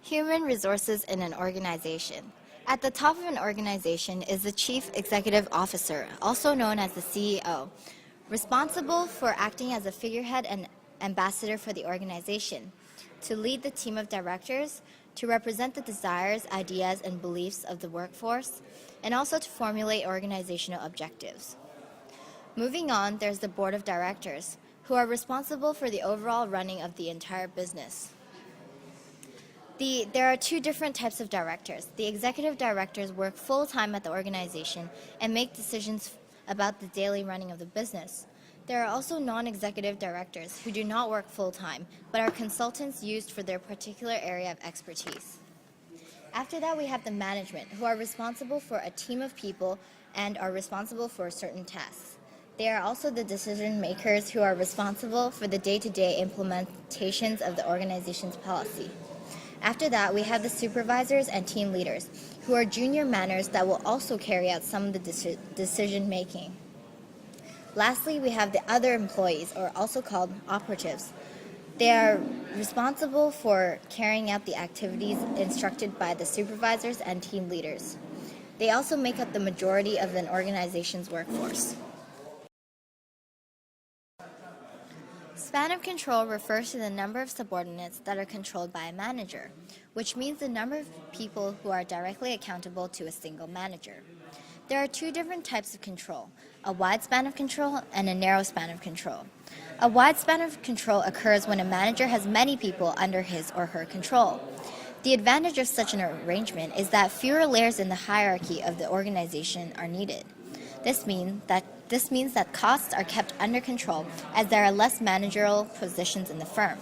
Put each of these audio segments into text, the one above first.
Human resources in an organization. At the top of an organization is the Chief Executive Officer, also known as the CEO, responsible for acting as a figurehead and ambassador for the organization, to lead the team of directors, to represent the desires, ideas, and beliefs of the workforce, and also to formulate organizational objectives. Moving on, there's the Board of Directors, who are responsible for the overall running of the entire business. There are two different types of directors. The executive directors work full-time at the organization and make decisions about the daily running of the business. There are also non-executive directors who do not work full-time, but are consultants used for their particular area of expertise. After that, we have the management, who are responsible for a team of people and are responsible for certain tasks. They are also the decision makers who are responsible for the day-to-day implementations of the organization's policy. After that, we have the supervisors and team leaders, who are junior managers that will also carry out some of the decision making. Lastly, we have the other employees, or also called operatives. They are responsible for carrying out the activities instructed by the supervisors and team leaders. They also make up the majority of an organization's workforce. Span of control refers to the number of subordinates that are controlled by a manager, which means the number of people who are directly accountable to a single manager. There are two different types of control, a wide span of control and a narrow span of control. A wide span of control occurs when a manager has many people under his or her control. The advantage of such an arrangement is that fewer layers in the hierarchy of the organization are needed. This means that costs are kept under control as there are less managerial positions in the firm.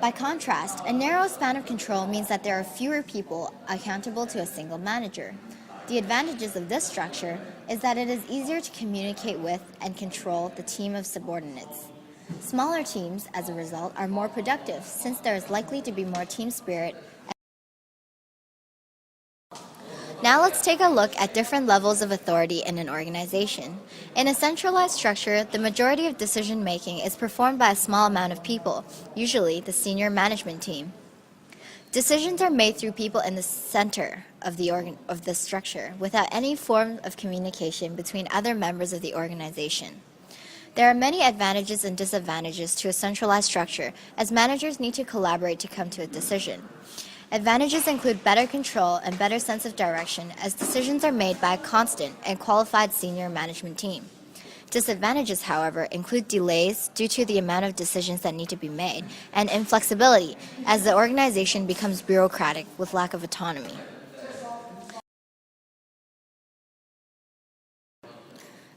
By contrast, a narrow span of control means that there are fewer people accountable to a single manager. The advantages of this structure is that it is easier to communicate with and control the team of subordinates. Smaller teams, as a result, are more productive since there is likely to be more team spirit. Now let's take a look at different levels of authority in an organization. In a centralized structure, the majority of decision-making is performed by a small amount of people, usually the senior management team. Decisions are made through people in the center of the structure, without any form of communication between other members of the organization. There are many advantages and disadvantages to a centralized structure, as managers need to collaborate to come to a decision. Advantages include better control and better sense of direction, as decisions are made by a constant and qualified senior management team. Disadvantages, however, include delays due to the amount of decisions that need to be made, and inflexibility, as the organization becomes bureaucratic with lack of autonomy.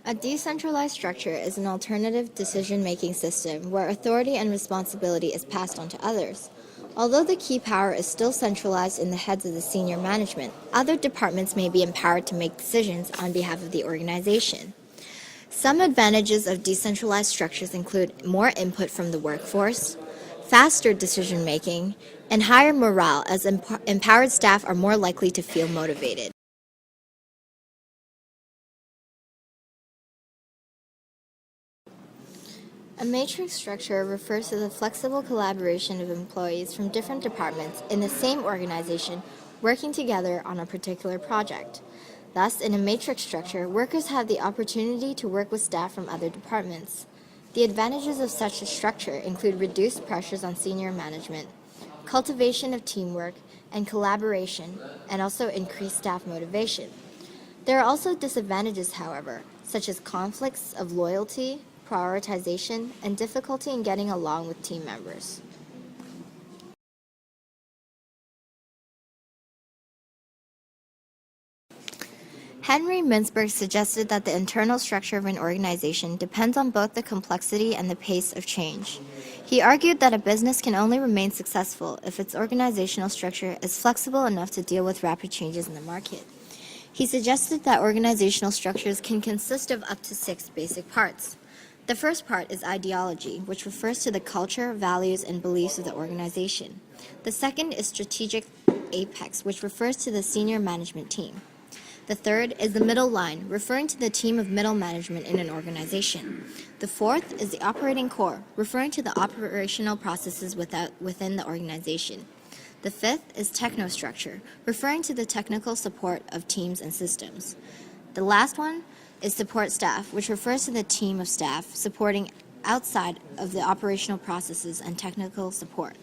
A decentralized structure is an alternative decision-making system where authority and responsibility is passed on to others. Although the key power is still centralized in the heads of the senior management, other departments may be empowered to make decisions on behalf of the organization. Some advantages of decentralized structures include more input from the workforce, faster decision-making, and higher morale, as empowered staff are more likely to feel motivated. A matrix structure refers to the flexible collaboration of employees from different departments in the same organization working together on a particular project. Thus, in a matrix structure, workers have the opportunity to work with staff from other departments. The advantages of such a structure include reduced pressures on senior management, cultivation of teamwork and collaboration, and also increased staff motivation. There are also disadvantages, however, such as conflicts of loyalty, prioritization, and difficulty in getting along with team members. Henry Mintzberg suggested that the internal structure of an organization depends on both the complexity and the pace of change. He argued that a business can only remain successful if its organizational structure is flexible enough to deal with rapid changes in the market. He suggested that organizational structures can consist of up to 6 basic parts. The first part is ideology, which refers to the culture, values, and beliefs of the organization. The second is strategic apex, which refers to the senior management team. The third is the middle line, referring to the team of middle management in an organization. The fourth is the operating core, referring to the operational processes within the organization. The fifth is technostructure, referring to the technical support of teams and systems. The last one is support staff, which refers to the team of staff supporting outside of the operational processes and technical support.